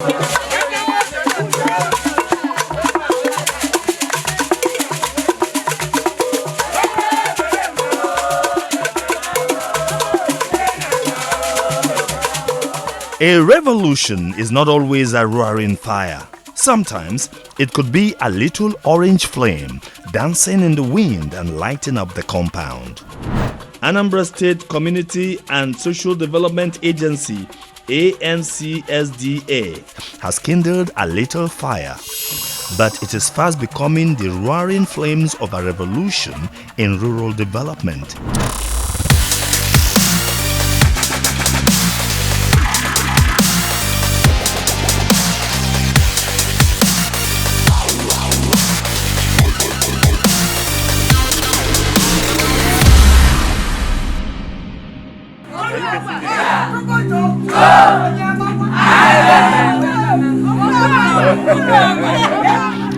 A revolution is not always a roaring fire. Sometimes it could be a little orange flame dancing in the wind and lighting up the compound. Anambra State Community and Social Development Agency ANCSDA has kindled a little fire, but it is fast becoming the roaring flames of a revolution in rural development.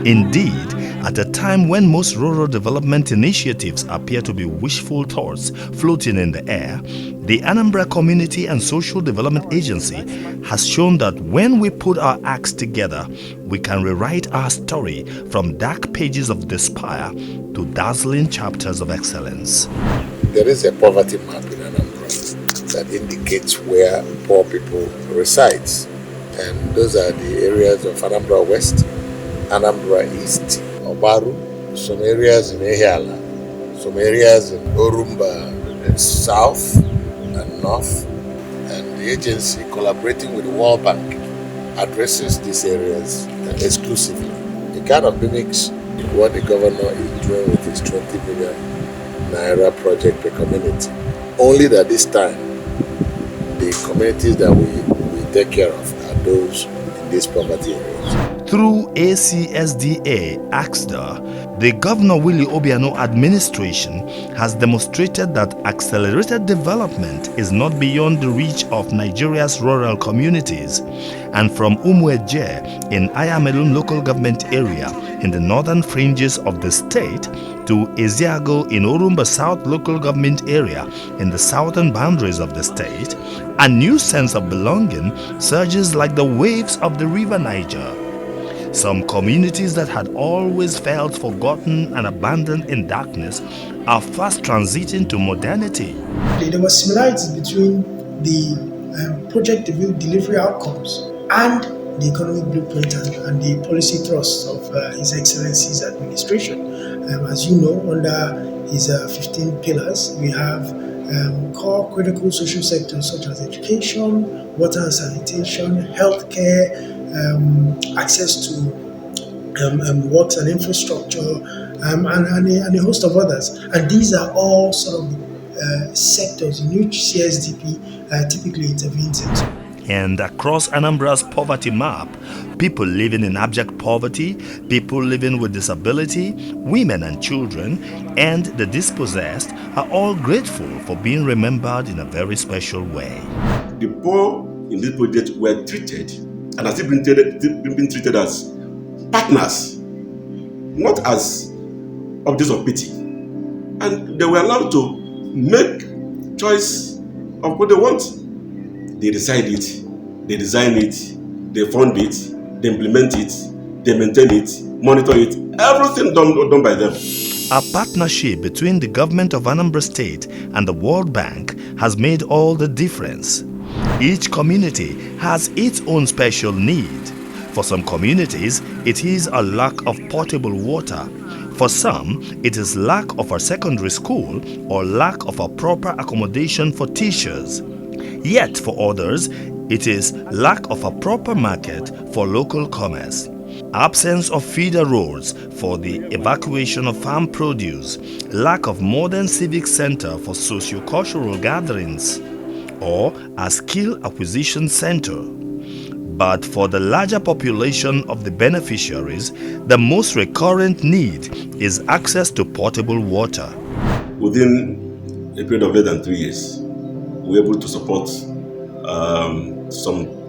Indeed, at a time when most rural development initiatives appear to be wishful thoughts floating in the air, the Anambra Community and Social Development Agency has shown that when we put our acts together, we can rewrite our story from dark pages of despair to dazzling chapters of excellence. There is a poverty map in Anambra that indicates where poor people reside. And those are the areas of Anambra West, Anambra East, Obaru, some areas in Ehiala, some areas in Orumba South and North. And the agency, collaborating with the World Bank, addresses these areas exclusively. It kind of mimics what the governor is doing with his 20 million naira project per community. Only that this time, the communities that we take care of are those in these poverty areas. Through ACSDA AXDA, the Governor Willie Obiano administration has demonstrated that accelerated development is not beyond the reach of Nigeria's rural communities. And from Umueje in Ayamelun local government area in the northern fringes of the state to Eziago in Orumba South local government area in the southern boundaries of the state, a new sense of belonging surges like the waves of the river Niger. Some communities that had always felt forgotten and abandoned in darkness are fast transiting to modernity. There was similarities between the project delivery outcomes and the economic blueprint and the policy thrust of His Excellency's administration. As you know, under his 15 pillars, we have core critical social sectors such as education, water and sanitation, healthcare, access to works and infrastructure, and a host of others. And these are all sort of sectors in which CSDP typically intervenes into. And across Anambra's poverty map, people living in abject poverty, people living with disability, women and children, and the dispossessed are all grateful for being remembered in a very special way. The poor in this project were treated and has been treated as partners, not as objects of pity. And they were allowed to make choice of what they want. They decide it, they design it, they fund it, they implement it, they maintain it, monitor it, everything done by them. A partnership between the government of Anambra State and the World Bank has made all the difference. Each community has its own special need. For some communities, it is a lack of potable water. For some, it is lack of a secondary school or lack of a proper accommodation for teachers. Yet for others, it is lack of a proper market for local commerce, absence of feeder roads for the evacuation of farm produce, lack of modern civic center for socio-cultural gatherings, or a skill acquisition center. But for the larger population of the beneficiaries, the most recurrent need is access to potable water. Within a period of less than 3 years, we were able to support some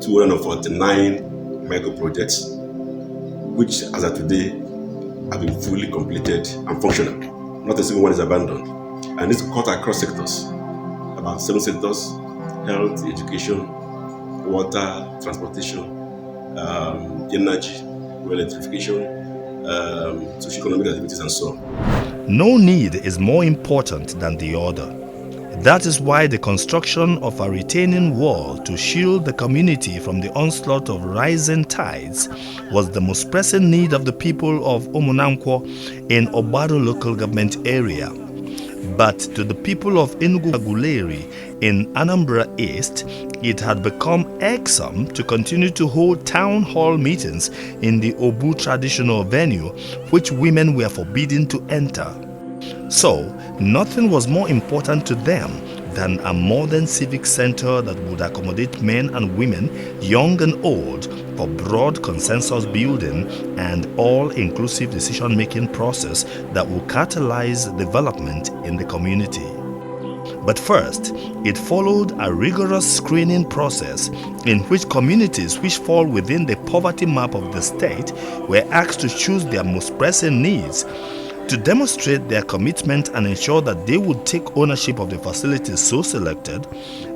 249 micro projects, which as of today have been fully completed and functional. Not a single one is abandoned. And it's cut across sectors, about 7 sectors: health, education, water, transportation, energy, electrification, socio-economic activities, and so on. No need is more important than the other. That is why the construction of a retaining wall to shield the community from the onslaught of rising tides was the most pressing need of the people of Umunankwo in Obaro local government area. But to the people of Enugu Aguleri in Anambra East, it had become irksome to continue to hold town hall meetings in the Obu traditional venue, which women were forbidden to enter. So, nothing was more important to them than a modern civic center that would accommodate men and women, young and old, for broad consensus building and all-inclusive decision-making process that will catalyze development in the community. But first, it followed a rigorous screening process in which communities which fall within the poverty map of the state were asked to choose their most pressing needs. To demonstrate their commitment and ensure that they would take ownership of the facilities so selected,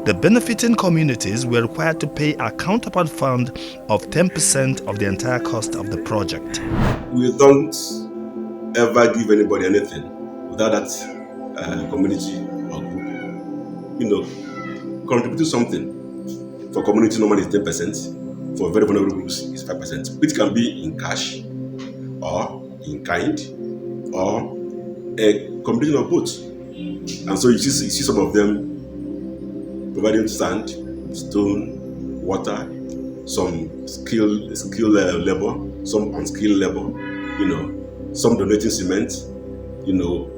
the benefiting communities were required to pay a counterpart fund of 10% of the entire cost of the project. We don't ever give anybody anything without that community or group, contributing something. For community normally is 10%, for very vulnerable groups is 5%, which can be in cash or in kind, or a combination of both. And so you see some of them providing sand, stone, water, some skilled labor, some unskilled labor, some donating cement,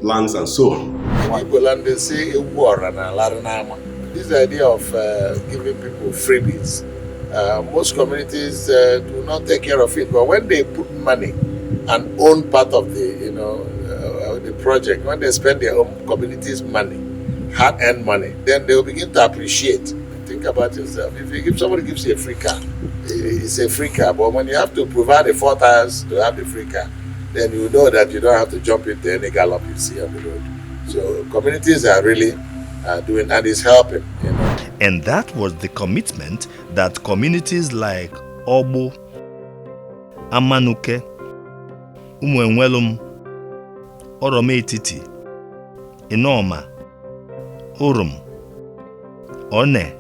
plants and so on. People and they say a war and a lot of this idea of giving people freebies. Most communities do not take care of it, but when they put money and own part of the the project, when they spend their own community's money, hard-earned money, then they will begin to appreciate. Think about yourself. If somebody gives you a free car, it's a free car, but when you have to provide the 4 tires to have the free car, then you know that you don't have to jump into any gallop you see on the road. So communities are really doing, and it's helping. And that was the commitment that communities like Obo, Amanuke, Umuenwelum, Orometiti, Inoma, Urum, One,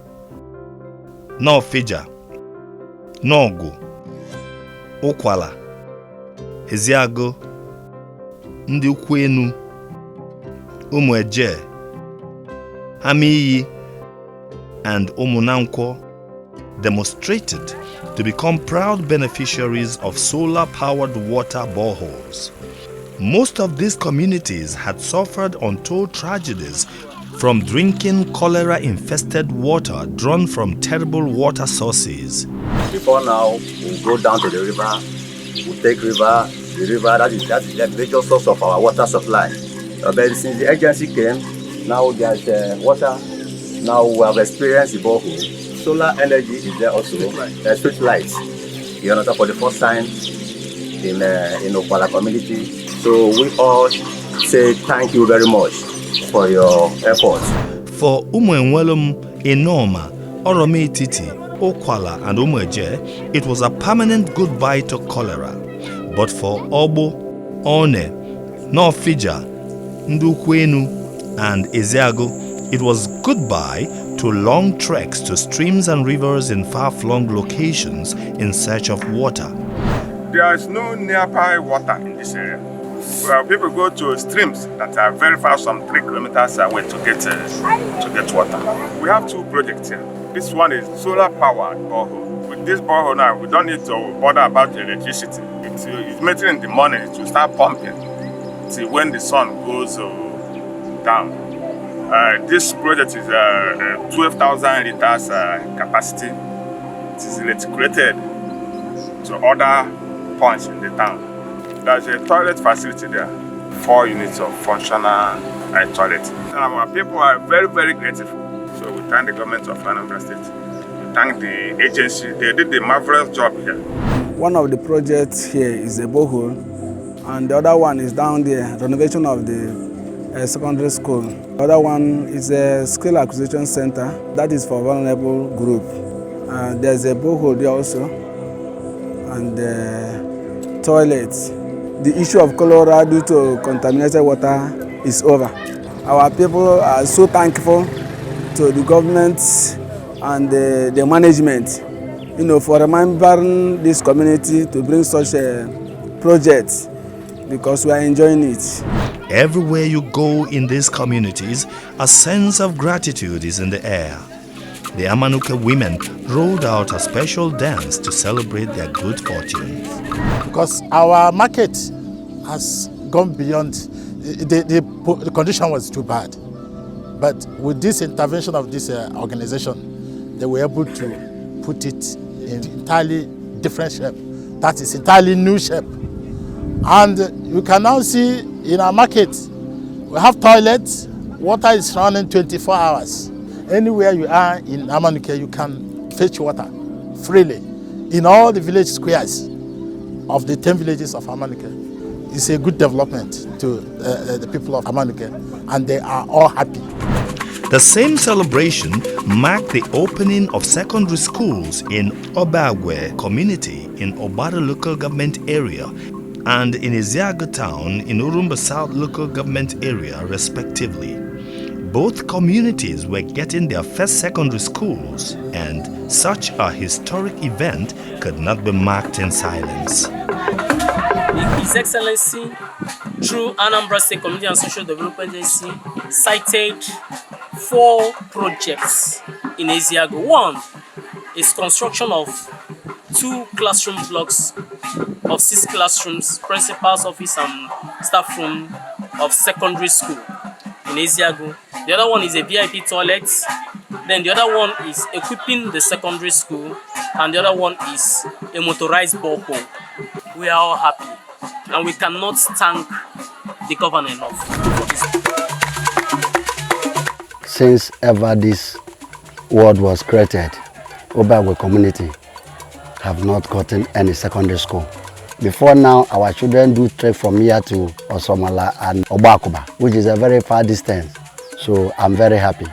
Nofija, Nogu, Okwala, Eziago, Ndị Ukwenu, Umueje, Amiyi, and Umunankwo demonstrated to become proud beneficiaries of solar-powered water boreholes. Most of these communities had suffered untold tragedies from drinking cholera-infested water drawn from terrible water sources. Before now, we go down to the river, we take the river, that is the major source of our water supply. But since the agency came, now there's water. Now we have experienced the borehole. Solar energy is there also, street lights. You understand, for the first time in Okwala community. So we all say thank you very much for your efforts. For Umuenwelum, Inoma, Orometiti, Okwala, and Umueje, it was a permanent goodbye to cholera. But for Obo, One, Nofija, Ndukwenu, and Eziago, it was goodbye to long treks to streams and rivers in far-flung locations in search of water. There is no nearby water in this area. Well, people go to streams that are very far, some 3 kilometers away to get water. We have 2 projects here. This one is solar-powered borehole. With this borehole now, we don't need to bother about the electricity. It's measuring in the morning, it will start pumping till when the sun goes down. This project is 12,000 liters capacity. It is electricated to other points in the town. There's a toilet facility there, 4 units of functional toilet. And our people are very, very grateful. So we thank the government of Anambra State. We thank the agency. They did a marvelous job here. One of the projects here is a borehole, and the other one is down there, renovation of the secondary school. The other one is a skill acquisition center that is for vulnerable group. There's a borehole there also, and toilets. The issue of cholera due to contaminated water is over. Our people are so thankful to the government and the management, for remembering this community to bring such a project, because we are enjoying it. Everywhere you go in these communities, a sense of gratitude is in the air. The Amanuke women rolled out a special dance to celebrate their good fortune. Because our market has gone beyond, the condition was too bad. But with this intervention of this organization, they were able to put it in entirely different shape. That is entirely new shape. And you can now see in our market, we have toilets, water is running 24 hours. Anywhere you are in Amanuke, you can fetch water freely in all the village squares of the 10 villages of Amanuke. It's a good development to the people of Amanuke, and they are all happy. The same celebration marked the opening of secondary schools in Obagwe community in Obara local government area and in Iziaga town in Urumba South local government area respectively. Both communities were getting their first secondary schools, and such a historic event could not be marked in silence. His Excellency, through Anambra State Community and Social Development Agency, cited 4 projects in Iziago. One is construction of 2 classroom blocks of 6 classrooms, principal's office and staff room of secondary school in Iziago. The other one is a VIP toilet. Then the other one is equipping the secondary school, and the other one is a motorized borehole. We are all happy, and we cannot thank the governor enough. Since ever this world was created, Obagwe community have not gotten any secondary school. Before now, our children do trek from here to Osomala and Obakuba, which is a very far distance. So I'm very happy.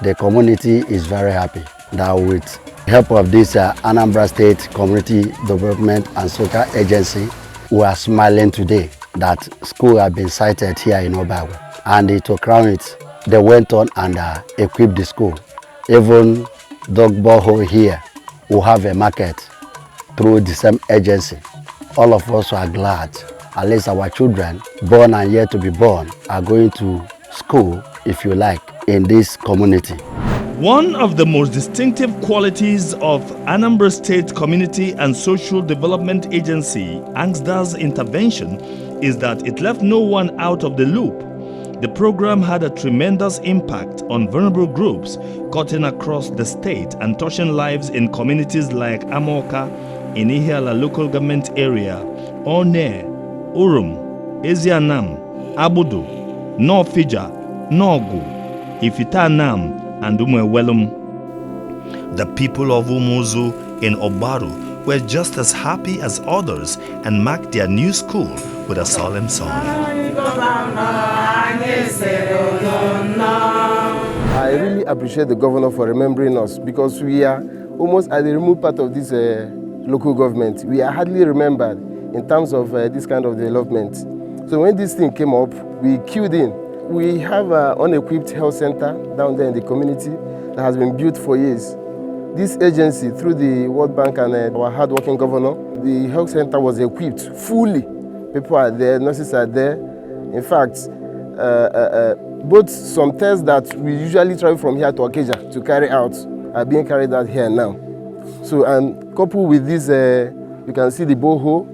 The community is very happy that with the help of this Anambra State Community Development and Social Agency, we are smiling today that school have been sited here in Obagwe. And to crown it, they went on and equipped the school. Even Dog Boho here will have a market through the same agency. All of us are glad. At least our children, born and yet to be born, are going to school, if you like, in this community. One of the most distinctive qualities of Anambra State Community and Social Development Agency, ANSDA's intervention, is that it left no one out of the loop. The program had a tremendous impact on vulnerable groups cutting across the state and touching lives in communities like Amoka, in Ihiala local government area, One, Urum, Ezianam, Abudu, Norfija, Nogu, Ifitanam, and Umwelum. The people of Umuzu in Obaru were just as happy as others and marked their new school with a solemn song. I really appreciate the governor for remembering us, because we are almost at the remote part of this local government. We are hardly remembered in terms of this kind of development. So when this thing came up, we queued in. We have an unequipped health center down there in the community that has been built for years. This agency, through the World Bank and our hard-working governor, the health center was equipped fully. People are there, nurses are there. In fact, both some tests that we usually travel from here to Akeja to carry out are being carried out here now. So, and coupled with this, you can see the boho,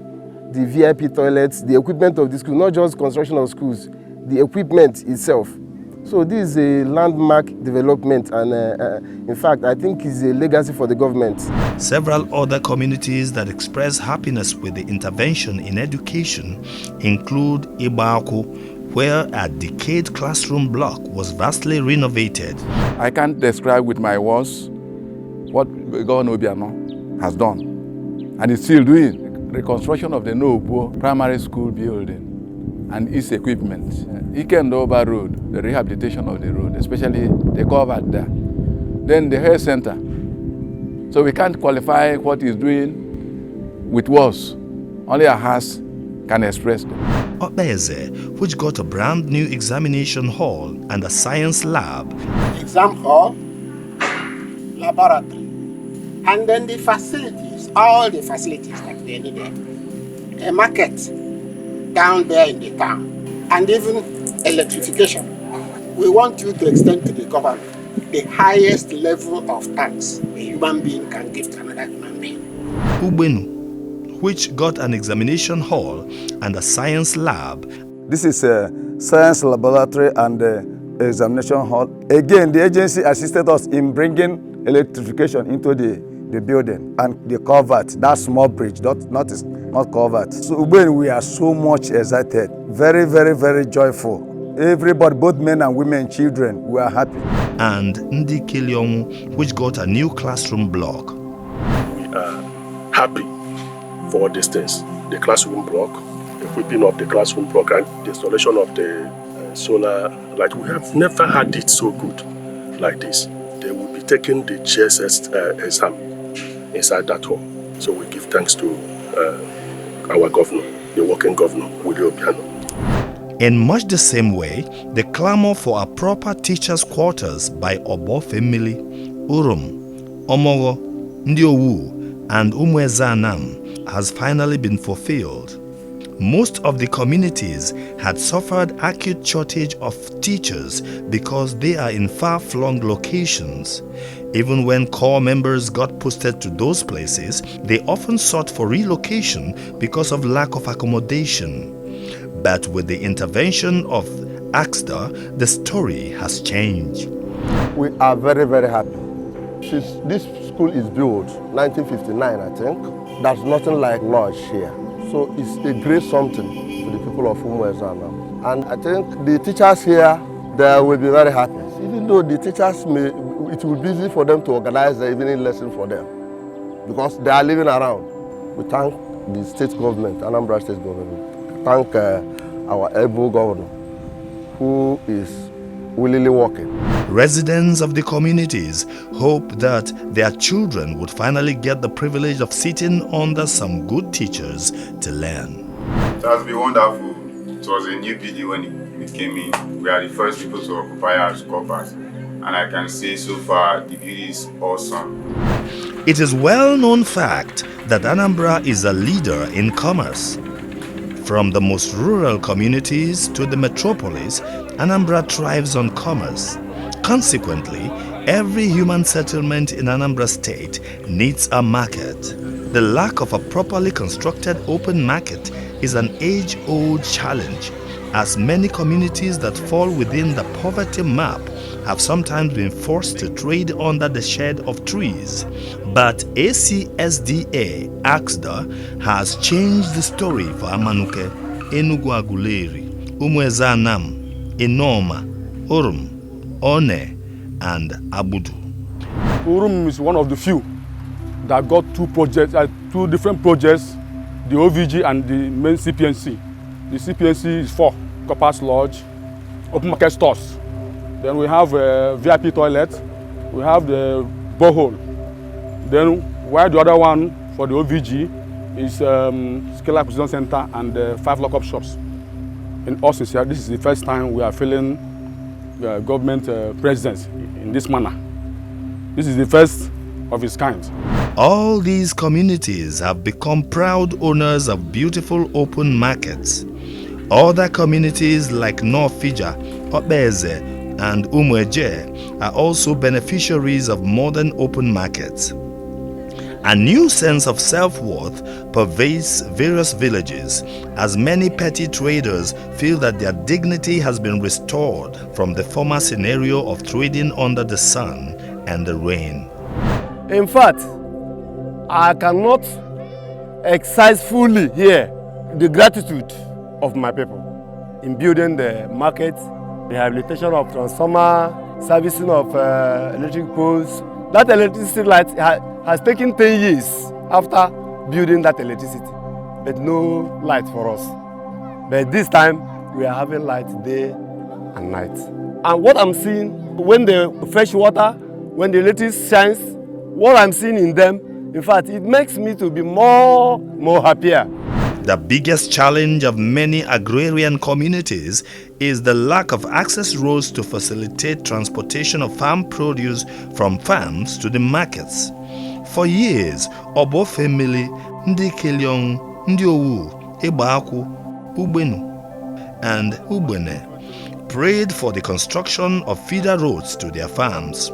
the VIP toilets, the equipment of the school, not just construction of schools, the equipment itself. So this is a landmark development, and in fact, I think it's a legacy for the government. Several other communities that express happiness with the intervention in education include Ibaku, where a decayed classroom block was vastly renovated. I can't describe with my words what Governor Obiano has done, and is still doing. Reconstruction of the Nobo primary school building and its equipment. Ikendoba Road, the rehabilitation of the road, especially the culvert there. Then the health center. So we can't qualify what he's doing with words. Only our hearts can express them. Obeze, which got a brand new examination hall and a science lab. Exam hall, laboratory, and then the facilities, all the facilities that they needed. A market down there in the town, and even electrification. We want you to extend to the government the highest level of thanks a human being can give to another human being. Ubenu, which got an examination hall and a science lab. This is a science laboratory and examination hall. Again, the agency assisted us in bringing electrification into the building and the culvert, that small bridge, not culvert. So when we are so much excited, very, very, very joyful. Everybody, both men and women, children, we are happy. And Ndi Kilyomu, which got a new classroom block. We are happy for these things. The classroom block, the equipping of the classroom block, and the installation of the solar light. We have never had it so good like this. They will be taking the GSS exam inside that hall. So we give thanks to our governor, the working governor, Willie Obiano. In much the same way, the clamor for a proper teacher's quarters by Obo family, Urum, Omogo, Ndiowu, and Umwezanam has finally been fulfilled. Most of the communities had suffered acute shortage of teachers because they are in far-flung locations. Even when core members got posted to those places, they often sought for relocation because of lack of accommodation. But with the intervention of AXDA, the story has changed. We are very, very happy. Since this school is built, 1959 I think, there's nothing like lodge here. So it's a great something to the people of Umwezana. And I think the teachers here, they will be very happy. Even though the teachers it will be easy for them to organize the evening lesson for them because they are living around. We thank the state government, Anambra state government. Thank our able governor who is willingly working. Residents of the communities hope that their children would finally get the privilege of sitting under some good teachers to learn. It has been wonderful. It was a new building when it came in. We are the first people to occupy our campus. And I can say so far, the building is awesome. It is well-known fact that Anambra is a leader in commerce. From the most rural communities to the metropolis, Anambra thrives on commerce. Consequently, every human settlement in Anambra State needs a market. The lack of a properly constructed open market is an age-old challenge, as many communities that fall within the poverty map have sometimes been forced to trade under the shade of trees. But ACSDA AXDA has changed the story for Amanuke, Enugu Aguleri, Umwezanam, Enoma, Urum, One, and Abudu. Urum is one of the few that got two different projects, the OVG and the main CPNC. The CPNC is 4, Coppers Lodge, open market stores. Then we have a VIP toilet, we have the borehole. Then while the other one for the OVG is Scale Acquisition Center and 5 lockup shops. In all sincerity, this is the first time we are feeling government presence in this manner. This is the first of its kind. All these communities have become proud owners of beautiful open markets. Other communities like North Fija, Obeze, and Umweje are also beneficiaries of modern open markets. A new sense of self-worth pervades various villages as many petty traders feel that their dignity has been restored from the former scenario of trading under the sun and the rain. In fact, I cannot exercise fully here the gratitude of my people in building the market, rehabilitation of transformer, servicing of electric poles. That electricity light has taken 10 years after building that electricity, but no light for us. But this time, we are having light day and night. And what I'm seeing, when the fresh water, when the electricity shines, what I'm seeing in them In fact, it makes me to be more happier. The biggest challenge of many agrarian communities is the lack of access roads to facilitate transportation of farm produce from farms to the markets. For years, Obo family, Ndi Keliong, Ndi Owu, Ebaku, Ubenu, and Ubene prayed for the construction of feeder roads to their farms.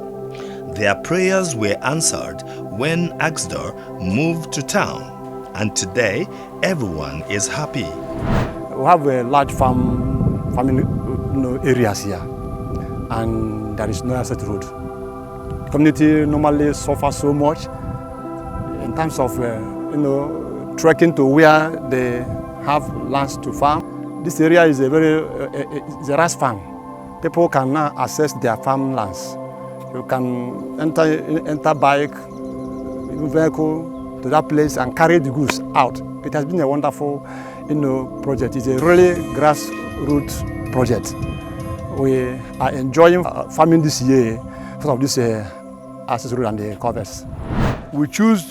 Their prayers were answered when Axdor moved to town, and today everyone is happy. We have a large farming areas here, and there is no access road. The community normally suffers so much in terms of trekking to where they have lands to farm. This area is a rice farm. People can now access their farmlands. You can enter bike, vehicle to that place and carry the goods out. It has been a wonderful, project. It's a really grassroots project. We are enjoying farming this year because of this access road and the covers. We choose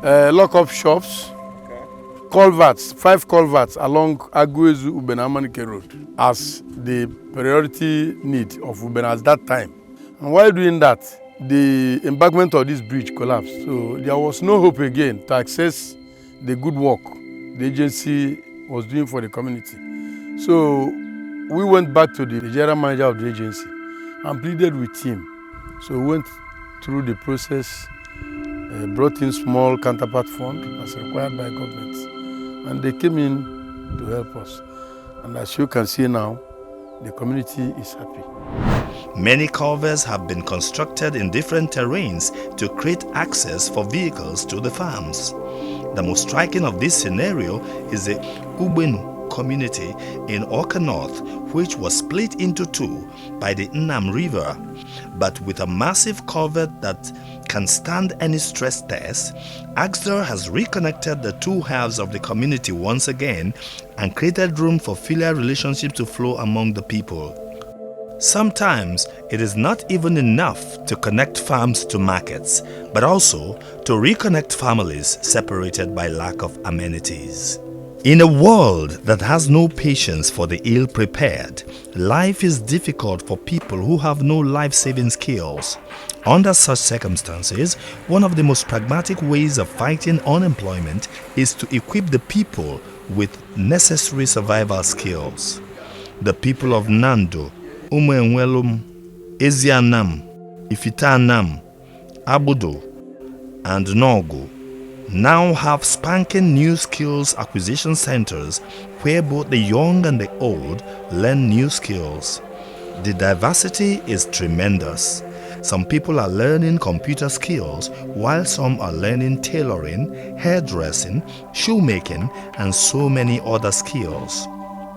lock-up shops, culverts, 5 culverts along Aguezu Ubena-Amanike Road as the priority need of Ubena at that time. And while doing that, the embankment of this bridge collapsed. So there was no hope again to access the good work the agency was doing for the community. So we went back to the general manager of the agency and pleaded with him. So we went through the process, brought in small counterpart fund as required by government. And they came in to help us. And as you can see now, the community is happy. Many culverts have been constructed in different terrains to create access for vehicles to the farms. The most striking of this scenario is the Ubenu community in Oka North, which was split into 2 by the Nnam River. But with a massive culvert that can stand any stress test, Axdor has reconnected the 2 halves of the community once again and created room for filial relationships to flow among the people. Sometimes it is not even enough to connect farms to markets, but also to reconnect families separated by lack of amenities. In a world that has no patience for the ill-prepared, life is difficult for people who have no life-saving skills. Under such circumstances, one of the most pragmatic ways of fighting unemployment is to equip the people with necessary survival skills. The people of Nando, Umuenwelum, Ezianam, Ifitanam, Abudo, and Nogo now have spanking new skills acquisition centers where both the young and the old learn new skills. The diversity is tremendous. Some people are learning computer skills while some are learning tailoring, hairdressing, shoemaking, and so many other skills.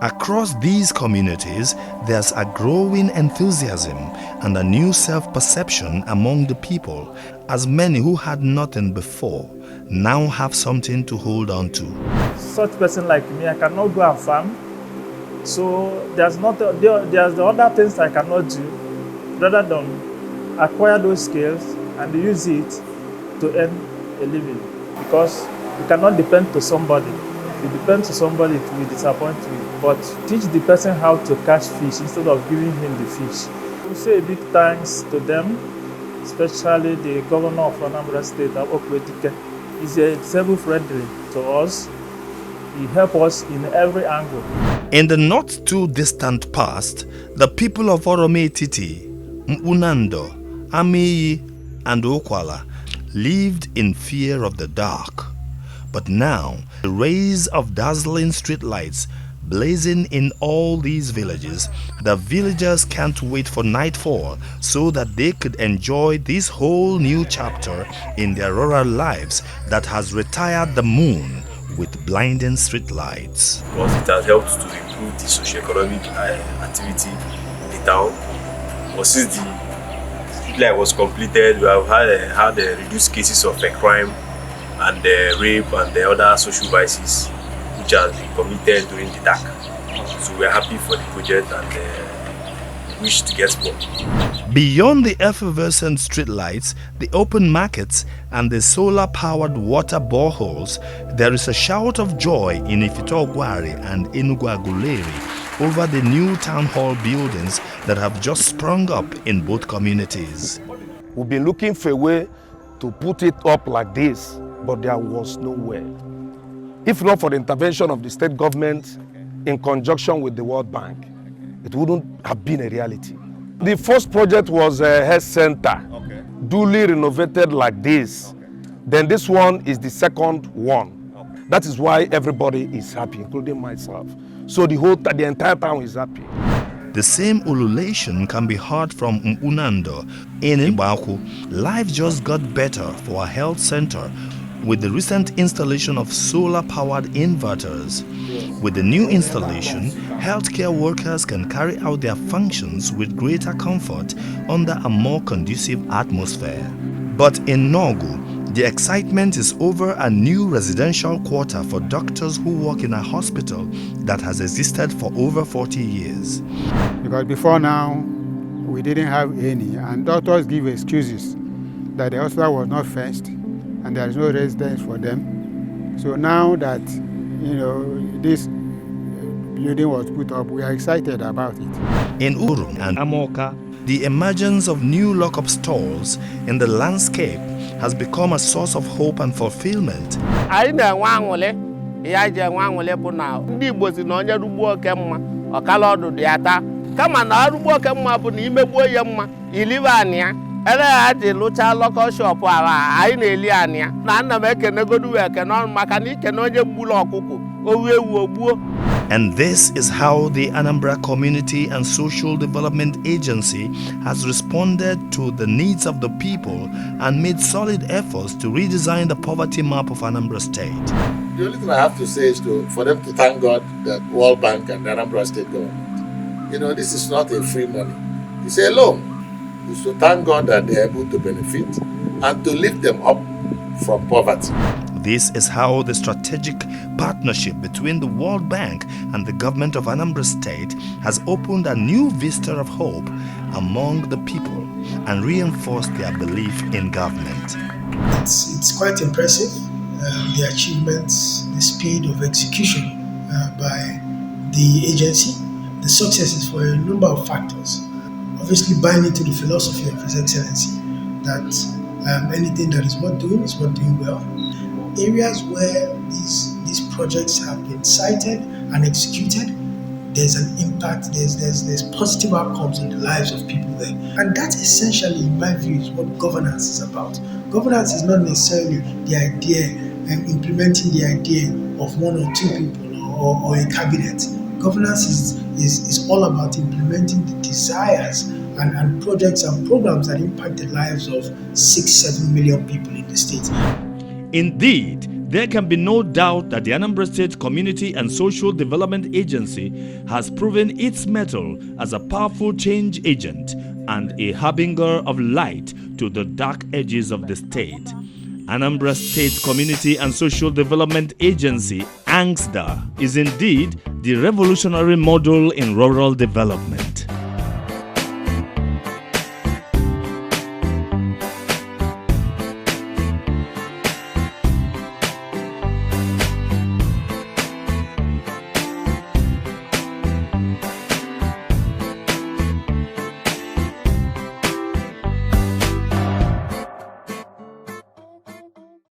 Across these communities, there's a growing enthusiasm and a new self-perception among the people, as many who had nothing before now have something to hold on to. Such person like me, I cannot go and farm, so there's the other things I cannot do rather than acquire those skills and use it to earn a living, because you cannot depend to somebody. If you depend to somebody, it will disappoint you. But teach the person how to catch fish instead of giving him the fish. We say a big thanks to them, especially the governor of Anambra State, Okwetike. He's a very friendly to us. He helps us in every angle. In the not too distant past, the people of Orometiti, Mpunando, Amiyi, and Okwala lived in fear of the dark. But now, the rays of dazzling streetlights blazing in all these villages, the villagers can't wait for nightfall so that they could enjoy this whole new chapter in their rural lives that has retired the moon with blinding streetlights. Because it has helped to improve the socio-economic activity in the town. But since the streetlight was completed, we have had reduced cases of crime and rape and the other social vices which has been committed during the dark. So we are happy for the project and wish to get more. Beyond the effervescent streetlights, the open markets, and the solar-powered water boreholes, there is a shout of joy in Ifitogwari and Enugu-Aguleri over the new town hall buildings that have just sprung up in both communities. We've been looking for a way to put it up like this, but there was nowhere. If not for the intervention of the state government in conjunction with the World Bank, it wouldn't have been a reality. The first project was a health center, duly renovated like this. Then this one is the second one. That is why everybody is happy, including myself. So the entire town is happy. The same ululation can be heard from Unando. In Ibaku, life just got better for a health center with the recent installation of solar-powered inverters. With the new installation, healthcare workers can carry out their functions with greater comfort under a more conducive atmosphere. But in Nogu, the excitement is over a new residential quarter for doctors who work in a hospital that has existed for over 40 years. Because before now, we didn't have any, and doctors give excuses that the hospital was not fenced and there is no residence for them. So now that this building was put up, we are excited about it. In Urum and Amoka, the emergence of new lock-up stores in the landscape has become a source of hope and fulfillment. And this is how the Anambra Community and Social Development Agency has responded to the needs of the people and made solid efforts to redesign the poverty map of Anambra State. The only thing I have to say is for them to thank God that World Bank and the Anambra State government, this is not a free money. It's a loan. It's to thank God that they are able to benefit and to lift them up from poverty. This is how the strategic partnership between the World Bank and the government of Anambra State has opened a new vista of hope among the people and reinforced their belief in government. It's quite impressive, the achievements, the speed of execution by the agency. The success is for a number of factors. Obviously, buying into the philosophy of His Excellency that anything that is worth doing is worth doing well. Areas where these projects have been cited and executed, there's an impact, there's positive outcomes in the lives of people there. And that essentially, in my view, is what governance is about. Governance is not necessarily the idea and implementing the idea of one or two people or a cabinet. Governance is all about implementing the desires and projects and programs that impact the lives of 6-7 million people in the state. Indeed, there can be no doubt that the Anambra State Community and Social Development Agency has proven its mettle as a powerful change agent and a harbinger of light to the dark edges of the state. Anambra State Community and Social Development Agency, ANSDA, is indeed the revolutionary model in rural development.